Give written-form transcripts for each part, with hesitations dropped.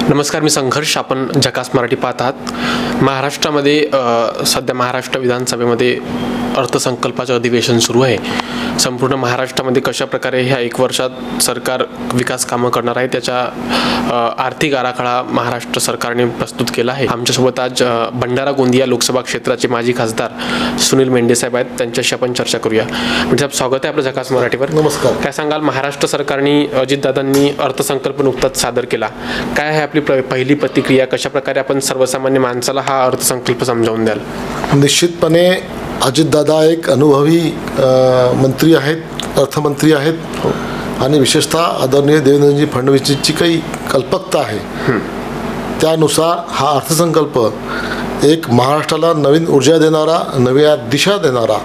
नमस्कार, मी संघर्ष. आपण झकास मराठी पाहत आहात. महाराष्ट्रामध्ये सध्या महाराष्ट्र विधानसभेमध्ये अर्थसंकल्पाचं अधिवेशन सुरू आहे. संपूर्ण महाराष्ट्रामध्ये कशा प्रकारे ह्या 1 वर्षात सरकार विकास कामं करणार आहे त्याचा आर्थिक आराखडा महाराष्ट्र सरकारने प्रस्तुत केला आहे. आमच्यासोबत आज भंडारा गोंदिया लोकसभा क्षेत्राचे माजी खासदार सुनील मेंढे साहेब आहेत. त्यांच्याशी आपण चर्चा करूया. म्हणजे साहेब, स्वागत आहे आपलं झकास मराठीवर. नमस्कार. काय सांगाल, महाराष्ट्र सरकारने अजितदादांनी अर्थसंकल्प नुकताच सादर केला. काय आहे आपली पहिली प्रतिक्रिया? कशा प्रकारे आपण सर्वसामान्य माणसाला हा अर्थसंकल्प समजावून द्याल? निश्चितपणे अजितदादा एक अनुभवी मंत्री आहेत, अर्थमंत्री आहेत आणि विशेषतः आदरणीय देवेंद्रजी फडणवीसची काही कल्पकता आहे. त्यानुसार हा अर्थसंकल्प एक महाराष्ट्राला नवीन ऊर्जा देणारा, नव्या दिशा देणारा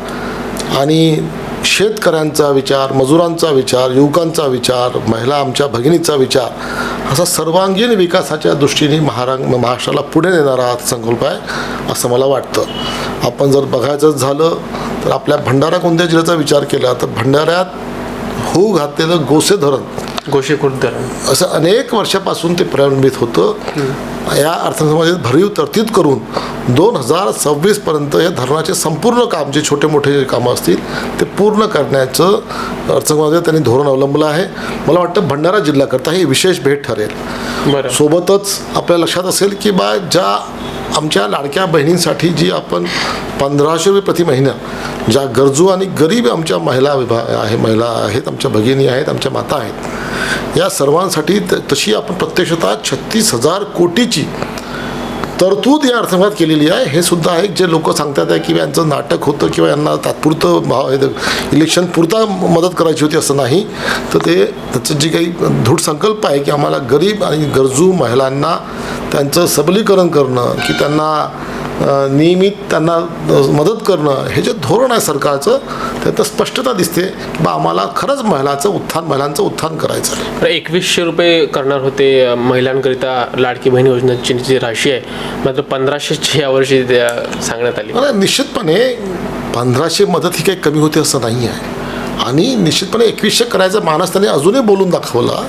आणि शेतकऱ्यांचा विचार, मजुरांचा विचार, युवकांचा विचार, महिला आमच्या भगिनीचा विचार असा सर्वांगीण विकासाच्या दृष्टीने महाराष्ट्राला पुढे नेणारा अर्थसंकल्प आहे असं मला वाटतं. आपण जर बघायचं झालं तर आपल्या भंडारा गोंदिया जिल्ह्याचा विचार केला तर भंडाऱ्यात होऊ घातलेलं गोसे धरण असं अनेक वर्षापासून ते प्रलंबित होतं. या अर्थसंकल्पामध्ये भरीव तरतूद करून 2026पर्यंत हे धरणाचे संपूर्ण काम, जे छोटे मोठे कामं असतील ते पूर्ण करण्याचं अर्थसंकल्पामध्ये त्यांनी धोरण अवलंबलं आहे. मला वाटतं भंडारा जिल्ह्याकरता ही विशेष भेट ठरेल. सोबतच आपल्या लक्षात असेल की ज्या आमच्या लाडक्या बहिणींसाठी जी आपण 1500 रुपये प्रति महिना, ज्या गरजू आणि गरीब आमच्या महिला आहेत, आमच्या भगिनी आहेत, आमच्या माता आहेत, या सर्वांसाठी तशी आपण प्रत्यक्षतः 36,000 कोटीची तरतूद या अर्थसंकल्पात केलेली आहे. हे सुद्धा आहे जे लोक सांगतात आहे की यांचं नाटक होतं किंवा यांना तात्पुरतं इलेक्शन पुरता मदत करायची होती, असं नाही. तर त्याचं जी काही धूट संकल्प आहे की आम्हाला गरीब आणि गरजू महिलांना त्यांचं सबलीकरण करणं, की त्यांना नियमित त्यांना मदत करणं, हे जे धोरण आहे सरकारचं त्यात स्पष्टता दिसते की आम्हाला खरंच महिलांचं उत्थान करायचं आहे. 2100 रुपये करणार होते महिलांकरिता लाडकी बहीण योजनेची जी राशी आहे, मात्र 1500 यावर्षी सांगण्यात आली. निश्चितपणे 1500 मदत ही काही कमी होते असं नाही आहे आणि निश्चितपणे 2100 करायचा मानस त्यांनी अजूनही बोलून दाखवला.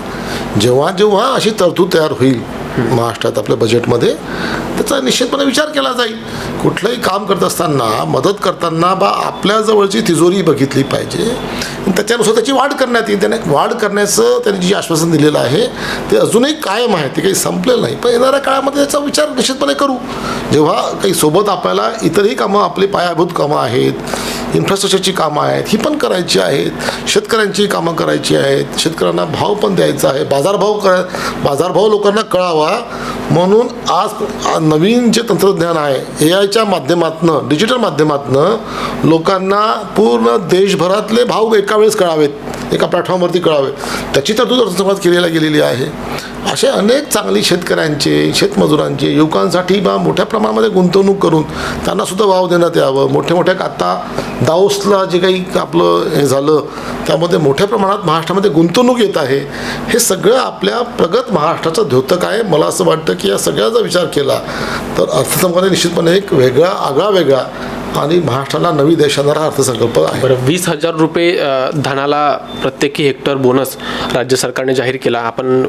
जेव्हा जेव्हा अशी तरतूद तयार होईल महाराष्ट्रात आपल्या बजेटमध्ये त्याचा निश्चितपणे विचार केला जाईल. कुठलंही काम करत असताना, मदत करताना आपल्या जवळची तिजोरी बघितली पाहिजे. त्याच्यानुसार त्याची वाढ करण्यात येईल. त्याने वाढ करण्याचं त्यांनी जी आश्वासन दिलेलं आहे ते अजूनही कायम आहे, ते काही संपलेलं नाही. पण येणाऱ्या काळामध्ये त्याचा विचार निश्चितपणे करू. जेव्हा काही सोबत आपल्याला इतरही कामं, आपली पायाभूत कामं आहेत, इन्फ्रास्ट्रक्चरची कामं आहेत, ही पण करायची आहेत. शेतकऱ्यांची कामं करायची आहेत. शेतकऱ्यांना भाव पण द्यायचा आहे. बाजारभाव लोकांना कळावा म्हणून आज नवीन जे तंत्रज्ञान आहे AIच्या माध्यमातून, डिजिटल माध्यमातून लोकांना पूर्ण देशभरातले भाव एका वेळेस कळावेत, एका प्लॅटफॉर्मवरती कळावे, त्याची तरतूद अर्थसंकल्पात गेलेली आहे. असे अनेक चांगली शेतकऱ्यांचे, शेतमजुरांचे, युवकांसाठी मोठ्या प्रमाणामध्ये गुंतवणूक करून त्यांनासुद्धा भाव देण्यात यावं. मोठ्या आता दाओसला जे काही आपलं हे झालं त्यामध्ये मोठ्या प्रमाणात महाराष्ट्रामध्ये गुंतवणूक येत आहे. हे सगळं आपल्या प्रगत महाराष्ट्राचं द्योतक आहे. मला असं वाटतं की या सगळ्याचा विचार केला तर अर्थसंकल्पाने निश्चितपणे एक आगळा आणि महाराष्ट्राला नवी देश आणणारा अर्थसंकल्प आहे. बरं, 20,000 रुपये धानाला प्रत्येकी हेक्टर बोनस राज्य सरकारने जाहीर केला. आपण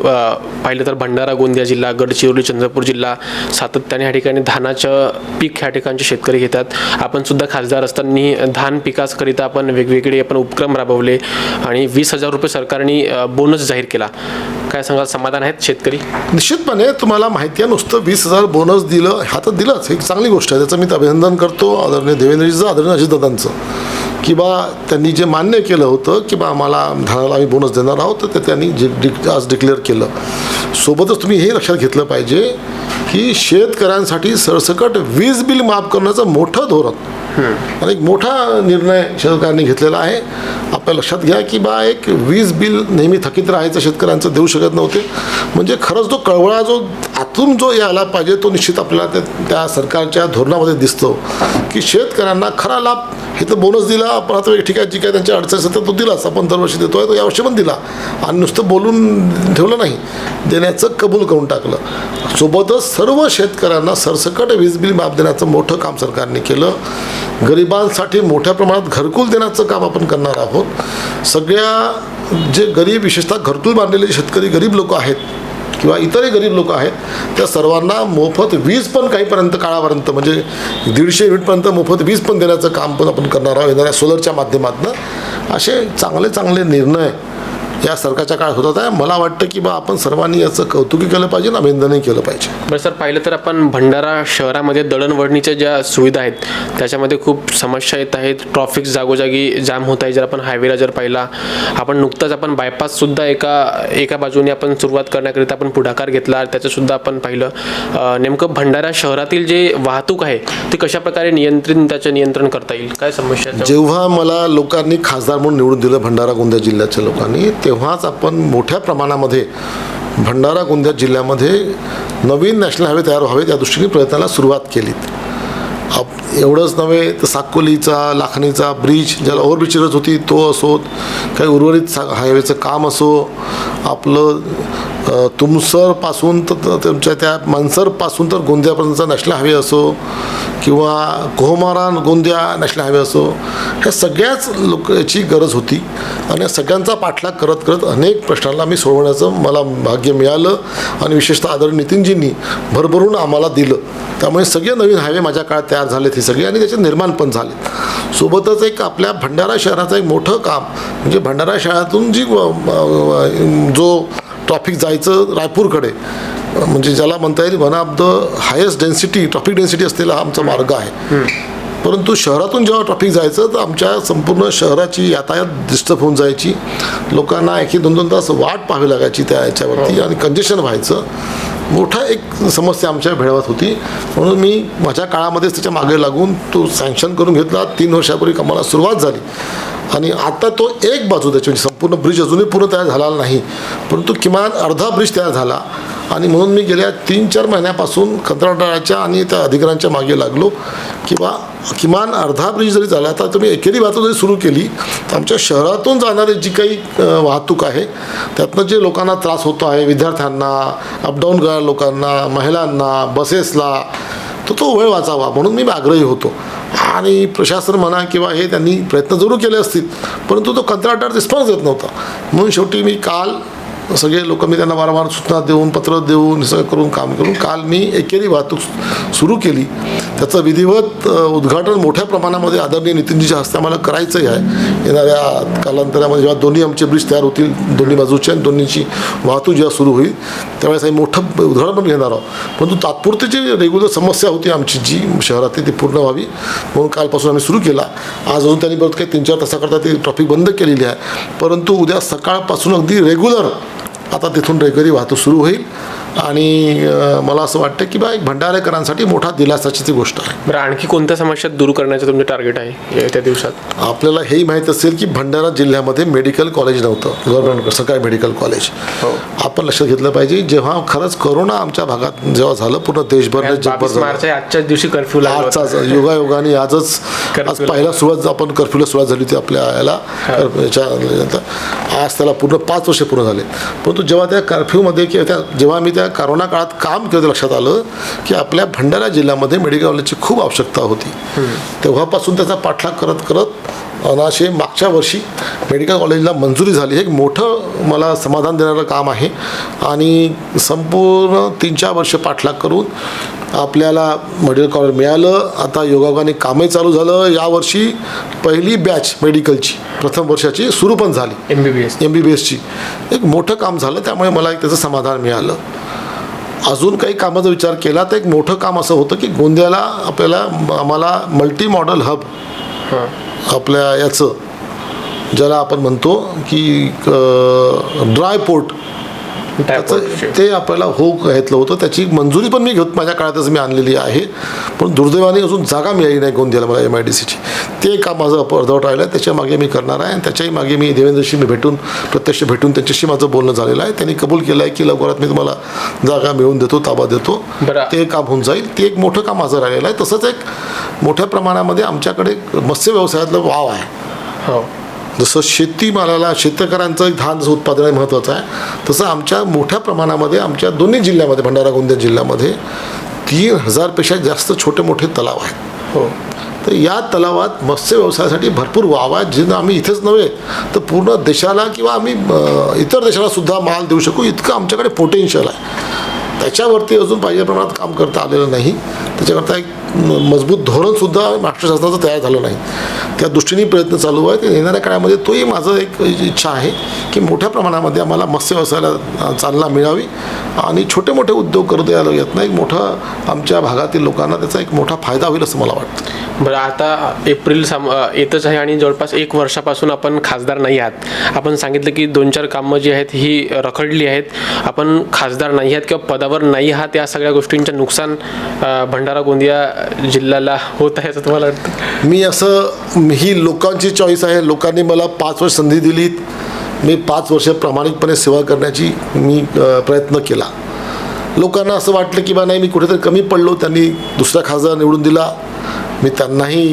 पाहिलं तर भंडारा गोंदिया जिल्हा, गडचिरोली, चंद्रपूर जिल्हा सातत्याने ह्या ठिकाणी धानाचं पीक ह्या ठिकाणचे शेतकरी घेतात. आपण सुद्धा खासदार असताना धान पिकाकरिता आपण वेगवेगळे उपक्रम राबवले आणि 20,000 रुपये सरकारने बोनस जाहीर केला. काय सांगाल, समाधान आहेत शेतकरी? निश्चितपणे तुम्हाला माहिती आहे, नुसतं 20,000 बोनस दिलं, हा तर दिलंच, एक चांगली गोष्ट आहे. त्याचं मी अभिनंदन करतो आदरणीय देवेंद्रजीचं, आदरणीय अजितदादांचं, की त्यांनी जे मान्य केलं होतं की आम्हाला धानाला आम्ही बोनस देणार आहोत, तर त्यांनी आज डिक्लेअर केलं. सोबतच तुम्ही हे लक्षात घेतलं पाहिजे की शेतकऱ्यांसाठी सरसकट वीज बिल माफ करण्याचं मोठं धोरण आणि एक मोठा निर्णय सरकारने घेतलेला आहे. आपल्या लक्षात घ्या की एक वीज बिल नेहमी थकीत राहायचं, शेतकऱ्यांचं देऊ शकत नव्हते. म्हणजे खरंच जो कळवळा जो आतून जो यायला पाहिजे तो निश्चित आपल्याला त्या सरकारच्या धोरणामध्ये दिसतो की शेतकऱ्यांना खरा लाभ. हे तर बोनस दिला आपण, आता ठीक आहे, जी काय त्यांच्या अडचणी असतात तो दिलाच, आपण दरवर्षी देतो आहे, तो यावर्षी पण दिला आणि नुसतं बोलून ठेवलं नाही, देण्याचं कबूल करून टाकलं. सोबतच सर्व शेतकऱ्यांना सरसकट वीज बिल माफ देण्याचं मोठं काम सरकारने केलं. गरिबांसाठी मोठ्या प्रमाणात घरकुल देण्याचं काम आपण करणार आहोत. सगळ्या जे गरीब, विशेषतः घरकुल बांधलेले शेतकरी गरीब लोक आहेत किंवा इतरही गरीब लोक आहेत त्या सर्वांना मोफत वीज पण काहीपर्यंत काळापर्यंत म्हणजे 150 युनिटपर्यंत मोफत वीज पण देण्याचं काम पण आपण करणार आहोत येणाऱ्या सोलरच्या माध्यमातून. असे चांगले चांगले निर्णय या सरकारच्या काळात होतात आहे. मला वाटतं की बा आपण सर्वांनी याचं कौतुकी केलं पाहिजे आणि अभिनंदनही केलं पाहिजे. बरं सर, पाहिलं तर आपण भंडारा शहरामध्ये दळणवळणीच्या ज्या सुविधा आहेत त्याच्यामध्ये खूप समस्या येत आहेत. ट्रॉफिक जागोजागी जाम होत आहे. जर आपण हायवेला जर पाहिला, आपण नुकताच आपण बायपाससुद्धा एका बाजूने आपण सुरुवात करण्याकरिता आपण पुढाकार घेतला, त्याचंसुद्धा आपण पाहिलं. नेमकं भंडारा शहरातील जे वाहतूक आहे ती कशाप्रकारे त्याचं नियंत्रण करता येईल, काय समस्या? जेव्हा मला लोकांनी खासदार म्हणून निवडून दिलं भंडारा गोंदिया जिल्ह्याच्या लोकांनी, तेव्हाच आपण मोठ्या प्रमाणामध्ये भंडारा गोंदिया जिल्ह्यामध्ये नवीन नॅशनल हायवे तयार व्हावेत या दृष्टीने प्रयत्नाला सुरुवात केली. एवढंच नव्हे तर साकोलीचा लाखणीचा ब्रिज, ज्याला ओव्हरब्रिजची गरज होती तो असोत, काही उर्वरित हायवेचं काम असो, आपलं तुमसरपासून तर तुमच्या त्या मानसरपासून तर गोंदियापर्यंतचा नॅशनल हायवे असो किंवा कोहमारा गोंदिया नॅशनल हायवे असो, ह्या सगळ्याच याची गरज होती. आणि सगळ्यांचा पाठलाग करत करत अनेक प्रश्नांना मी सोडवण्याचं मला भाग्य मिळालं आणि विशेषतः आदरणीय नितीनजींनी भरभरून आम्हाला दिलं. त्यामुळे सगळे नवीन हायवे माझ्या काळात तयार झालेत हे सगळे आणि त्याचे निर्माण पण झाले. सोबतच एक आपल्या भंडारा शहराचं एक मोठं काम म्हणजे भंडारा शहरातून जो ट्रॉफिक जायचं रायपूरकडे, म्हणजे ज्याला म्हणता येईल one of the highest density traffic density असलेला हा आमचा मार्ग आहे. परंतु शहरातून जेव्हा ट्रॉफिक जायचं तर आमच्या संपूर्ण शहराची यातायात डिस्टर्ब होऊन जायची. लोकांना 1-2 तास वाट पाहावी लागायची त्या याच्यावरती आणि कंजेशन व्हायचं. मोठा एक समस्या आमच्या भेडवत होती. म्हणून मी माझ्या काळामध्येच त्याच्या मागे लागून तो सँक्शन करून घेतला. 3 वर्षापूर्वी कामाला सुरुवात झाली आणि आता तो एक बाजू त्याची म्हणजे संपूर्ण ब्रिज अजूनही पूर्ण तयार झाला नाही, परंतु किमान अर्धा ब्रिज तयार झाला. आणि म्हणून मी गेल्या 3-4 महिन्यापासून कंत्राटदाराच्या आणि त्या अधिकाऱ्यांच्या मागे लागलो किंवा किमान अर्धा ब्रिज जरी झाला तर तुम्ही एकेरी वाहतूक जरी सुरू केली तर आमच्या शहरातून जाणारी जी काही वाहतूक आहे त्यातनं जे लोकांना त्रास होतो आहे, विद्यार्थ्यांना, अपडाऊन करणाऱ्या लोकांना, महिलांना, बसेसला, तो वेळ वाचावा म्हणून मी आग्रही होतो. आणि प्रशासन म्हणा किंवा हे त्यांनी प्रयत्न जरूर केले असतील, परंतु तो कंत्राटदार रिस्पॉन्स देत नव्हता. म्हणून शेवटी मी काल सगळे लोक मी त्यांना वारंवार सूचना देऊन पत्र देऊन सगळं करून काम करून काल मी एकेरी वाहतूक सुरू केली. त्याचं विधिवत उद्घाटन मोठ्या प्रमाणामध्ये आदरणीय नितीनजीच्या हस्ते आम्हाला करायचंही आहे. येणाऱ्या कालांतरामध्ये जेव्हा दोन्ही आमचे ब्रिज तयार होतील दोन्ही बाजूचे आणि दोन्हीची वाहतूक जेव्हा सुरू होईल त्यावेळेस आम्ही मोठं उद्घाटन पण घेणार आहोत. परंतु तात्पुरती जी रेग्युलर समस्या होती आमची जी शहरातील ती पूर्ण व्हावी म्हणून कालपासून आम्ही सुरू केला. आज अजून त्यांनी परत काही 3-4 तासाकरता ती ट्रॉफिक बंद केलेली आहे, परंतु उद्या सकाळपासून अगदी रेग्युलर आता तिथून रेगुलरी वाहतूक सुरू होईल. आणि मला असं वाटतं की बा एक भंडारेकरांसाठी मोठा दिलासाची ती गोष्ट आहे. बरं, आणखी कोणत्या समस्या दूर करण्याचं तुमचं टार्गेट आहे त्या दिवसात? आपल्याला हेही माहीत असेल की भंडारा जिल्ह्यामध्ये मेडिकल कॉलेज नव्हतं, गव्हर्नमेंट सरकारी मेडिकल कॉलेज. आपण लक्षात घेतलं पाहिजे. जेव्हा खरंच कोरोना आमच्या भागात जेव्हा झालं पूर्ण देशभर आजच्याच दिवशी कर्फ्यू आजचाच योगायोगाने आज पहिला सुरुवात आपण कर्फ्यूला सुरुवात झाली होती आपल्या याला आज त्याला पूर्ण 5 वर्ष पूर्ण झाले. परंतु जेव्हा त्या कर्फ्यूमध्ये किंवा जेव्हा मी त्या कोरोना काळात काम केलं लक्षात आलं की आपल्या भंडारा जिल्ह्यामध्ये मेडिकल कॉलेजची खूप आवश्यकता होती. तेव्हापासून त्याचा पाठलाग करत करत अनाशे मागच्या वर्षी मेडिकल कॉलेजला मंजुरी झाली. हे एक मोठं मला समाधान देणारं काम आहे. आणि संपूर्ण 3-4 वर्ष पाठलाग करून आपल्याला मेडिकल कॉलेज मिळालं. आता योगायोगाने कामही चालू झालं. यावर्षी पहिली बॅच मेडिकलची प्रथम वर्षाची सुरू पण झाली, MBBSची. एक मोठं काम झालं, त्यामुळे मला एक त्याचं समाधान मिळालं. अजून काही कामाचा विचार केला तर एक मोठं काम असं होतं की गोंदियाला आम्हाला मल्टी मॉडल हब आपल्या याचं ज्याला आपण म्हणतो की ड्राय पोर्ट ते आपल्याला घेतलं होतं. त्याची मंजुरी पण मी माझ्या काळातच मी आणलेली आहे, पण दुर्दैवाने अजून जागा मिळाली नाही गोंदियाला मला MIDCची. ते काम माझं अर्धवट राहिलं आहे. त्याच्या मागे मी करणार आहे आणि त्याच्याही मागे मी देवेंद्रशी प्रत्यक्ष भेटून त्यांच्याशी माझं बोलणं झालेलं आहे. त्यांनी कबूल केलं आहे की लवकरात मी तुम्हाला जागा मिळवून देतो, ताबा देतो. ते काम होऊन जाईल. ते एक मोठं काम माझं राहिलेलं आहे. तसंच एक मोठ्या प्रमाणामध्ये आमच्याकडे मत्स्य व्यवसायातलं वाव आहे. जसं शेतीमालाला शेतकऱ्यांचं धान जसं उत्पादन आहे महत्त्वाचं आहे, तसं आमच्या मोठ्या प्रमाणामध्ये आमच्या दोन्ही जिल्ह्यामध्ये भंडारा गोंदिया जिल्ह्यामध्ये 3000पेक्षा जास्त छोटे मोठे तलाव आहेत. तर तर या तलावात मत्स्य व्यवसायासाठी भरपूर वाव आहे, जे आम्ही इथेच नव्हे तर पूर्ण देशाला किंवा आम्ही इतर देशाला सुद्धा माल देऊ शकू इतकं आमच्याकडे पोटेन्शियल आहे. त्याच्यावरती अजून पाहिजे प्रमाणात काम करता आलेलं नाही. त्याच्याकरता एक मजबूत धोरणसुद्धा महाराष्ट्र शासनाचं तयार झालं नाही. त्या दृष्टीने प्रयत्न चालू आहे. ते येणाऱ्या काळामध्ये तोही माझं एक इच्छा आहे की मोठ्या प्रमाणामध्ये आम्हाला मत्स्य व्यवसायाला चालना मिळावी आणि छोटे मोठे उद्योग करू द्यायला येत नाही. मोठं आमच्या भागातील लोकांना त्याचा एक मोठा फायदा होईल असं मला वाटतं. बरं, आता एप्रिल येतच आहे आणि जवळपास 1 वर्षापासून आपण खासदार नाही आहात. आपण सांगितलं की 2-4 कामं जी आहेत ही रखडली आहेत. आपण खासदार नाही आहात किंवा पदावर नाही आहात. या सगळ्या गोष्टींचं नुकसान भंडारा गोंदिया जिल्ह्याला होत आहे असं तुम्हाला वाटतं? ही लोकांची चॉईस आहे. लोकांनी मला 5 वर्ष संधी दिलीत. मी 5 वर्ष प्रामाणिकपणे सेवा करण्याची मी प्रयत्न केला. लोकांना असं वाटलं की बा नाही, मी कुठेतरी कमी पडलो, त्यांनी दुसरा खासदार निवडून दिला. मी त्यांनाही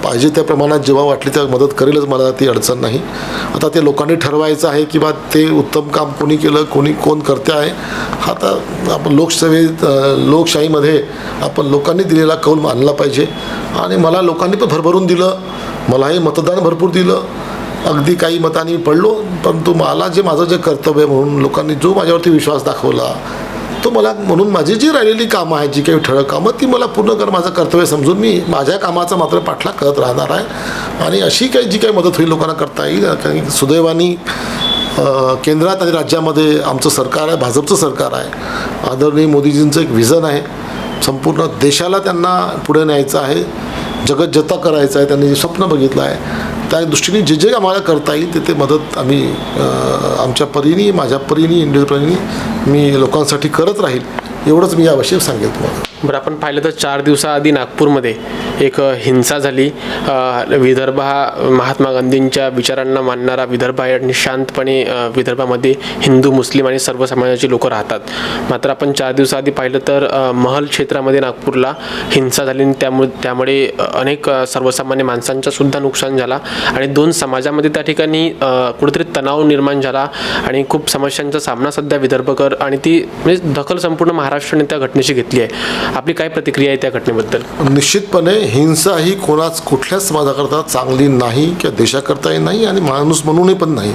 पाहिजे त्या प्रमाणात जेव्हा वाटली त्या मदत करेलच, मला ती अडचण नाही. आता ते लोकांनी ठरवायचं आहे की बा ते उत्तम काम कोणी केलं, कोण करते आहे. हा तर आपण लोकशाहीमध्ये आपण लोकांनी दिलेला कौल मानला पाहिजे. आणि मला लोकांनी पण भरभरून दिलं, मलाही मतदान भरपूर दिलं. अगदी काही मतांनी पडलो, परंतु मला माझं जे कर्तव्य म्हणून लोकांनी जो माझ्यावरती विश्वास दाखवला तो मला, म्हणून माझी जी राहिलेली कामं आहेत, जी काही ठळक कामं, ती मला पूर्ण कर माझं कर्तव्य समजून मी माझ्या कामाचा मात्र पाठलाग करत राहणार आहे. आणि अशी काही जी काही मदत होईल लोकांना करता येईल. कारण सुदैवाने केंद्रात आणि राज्यामध्ये आमचं सरकार आहे, भाजपचं सरकार आहे. आदरणीय मोदीजींचं एक विजन आहे. संपूर्ण देशाला त्यांना पुढे न्यायचं आहे, जगज्जता करायचं आहे. त्यांनी जे स्वप्न बघितलं आहे त्या दृष्टीने जे आम्हाला करता येईल ते मदत आम्ही आमच्या परीने, माझ्या परीने, इंडियन परीने मी लोकांसाठी करत राहील. एवढंच मी याविषयी सांगेल तुम्हाला. बरं, आपण पाहिलं तर 4 दिवसाआधी नागपूरमध्ये एक हिंसा झाली. विदर्भ हा महात्मा गांधींच्या विचारांना मानणारा विदर्भ आहे आणि शांतपणे विदर्भामध्ये हिंदू, मुस्लिम आणि सर्व समाजाची लोकं राहतात. मात्र आपण 4 दिवसाआधी पाहिलं तर महल क्षेत्रामध्ये नागपूरला हिंसा झाली आणि त्यामुळे अनेक सर्वसामान्य माणसांचं सुद्धा नुकसान झाला आणि 2 समाजामध्ये त्या ठिकाणी कुठेतरी तणाव निर्माण झाला आणि खूप समस्यांचा सामना सध्या विदर्भकर आणि ती म्हणजे दखल संपूर्ण महाराष्ट्राने त्या घटनेची घेतली आहे. आपली काय प्रतिक्रिया आहे त्या घटनेबद्दल? निश्चितपणे हिंसा ही कुठल्याच समाजाकरता चांगली नाही किंवा देशाकरताही नाही आणि माणूस म्हणूनही पण नाही.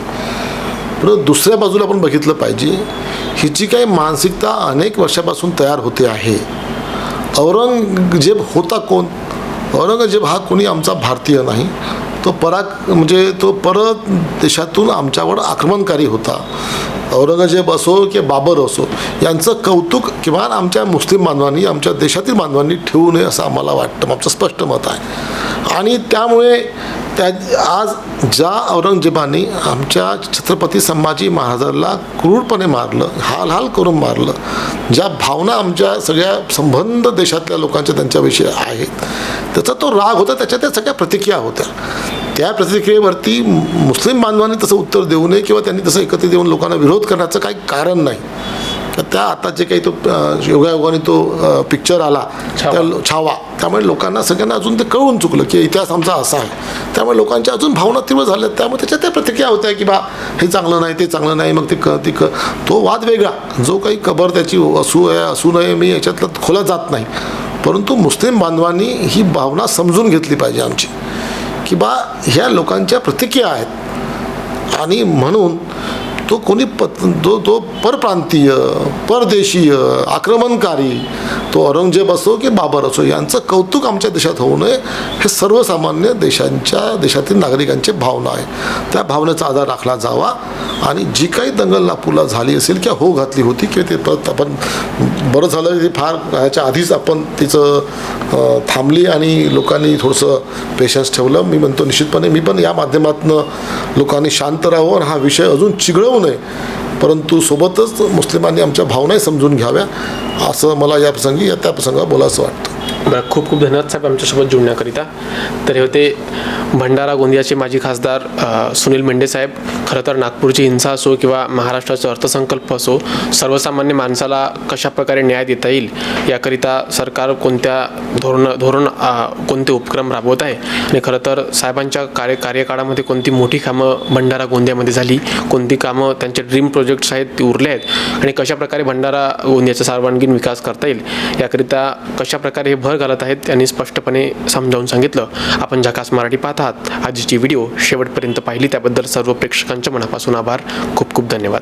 पण दुसऱ्या बाजूला आपण बघितलं पाहिजे, हिची काही मानसिकता अनेक वर्षापासून तयार होते आहे. औरंगजेब होता कोण? औरंगजेब हा कोणी आमचा भारतीय नाही. तो परत देशातून आमच्यावर आक्रमणकारी होता. औरंगजेब असो की बाबर असो, यांचं कौतुक किमान आमच्या मुस्लिम बांधवांनी, आमच्या देशातील बांधवांनी ठेवू नये असं आम्हाला वाटतं. आमचं स्पष्ट मत आहे. आणि त्यामुळे आज ज्या औरंगजेबाने आमच्या छत्रपती संभाजी महाराजांना क्रूरपणे मारलं, हाल करून मारलं, ज्या भावना आमच्या सगळ्या संबंध देशातल्या लोकांच्या त्यांच्याविषयी आहेत, त्याचा तो राग होता. त्याच्या त्या सगळ्या प्रतिक्रिया होत्या. त्या प्रतिक्रियेवरती मुस्लिम बांधवांनी तसं उत्तर देऊ नये किंवा त्यांनी तसं एकत्रित येऊन लोकांना विरोध करण्याचं काही कारण नाही. त्या आता जे काही तो योगायोगाने तो पिक्चर आला त्या छावा, त्यामुळे लोकांना सगळ्यांना अजून ते कळून चुकलं की इतिहास आमचा असा आहे. त्यामुळे लोकांच्या अजून भावना तीव्र झाल्या. त्यामुळे त्याच्या त्या प्रतिक्रिया होत्या की बा हे चांगलं नाही, ते चांगलं नाही. मग तो वाद वेगळा, जो काही कबर त्याची असू नये, मी याच्यातलं खोला जात नाही. परंतु मुस्लिम बांधवांनी ही भावना समजून घेतली पाहिजे आमची की बा ह्या लोकांच्या प्रतिक्रिया आहेत आणि म्हणून तो कोणी तो परप्रांतीय, परदेशीय, आक्रमणकारी, तो औरंगजेब असो की बाबर असो, यांचं कौतुक आमच्या देशात होऊ नये हे सर्वसामान्य देशातील नागरिकांची भावना आहे. त्या भावनेचा आधार राखला जावा आणि जी काही दंगल नागपूरला झाली असेल किंवा घातली होती किंवा ते परत आपण बरं झालं की फार ह्याच्या आधीच आपण तिचं थांबली आणि लोकांनी थोडंसं पेशन्स ठेवलं. मी म्हणतो निश्चितपणे मी पण या माध्यमातून लोकांनी शांत राहावं आणि हा विषय अजून चिघळवू नये, परंतु सोबतच मुस्लिमांनी आमच्या भावनाही समजून घ्याव्या असं मला या प्रसंगावर बोलायचं वाटतं. बरं, खूप खूप धन्यवाद साहेब आमच्यासोबत जुळण्याकरिता. तर हे होते भंडारा गोंदियाचे माजी खासदार सुनील मेंढे साहेब. खरं तर नागपूरची हिंसा असो किंवा महाराष्ट्राचा अर्थसंकल्प असो, सर्वसामान्य माणसाला कशाप्रकारे न्याय देता येईल याकरिता सरकार कोणते उपक्रम राबवत आहे आणि खरं तर साहेबांच्या कार्यकाळामध्ये कोणती मोठी कामं भंडारा गोंदियामध्ये झाली, कोणती कामं त्यांचे ड्रीम प्रोजेक्ट्स आहेत ते उरले आहेत आणि कशाप्रकारे भंडारा गोंदियाचा सर्वांगीण विकास करता येईल याकरिता कशाप्रकारे हे भर घालत आहेत त्यांनी स्पष्टपणे समजावून सांगितलं. आपण झकास मराठी पाहत आहात. आजची व्हिडिओ शेवटपर्यंत पाहिली त्याबद्दल सर्व प्रेक्षकांच्या मनापासून आभार. खूप खूप धन्यवाद.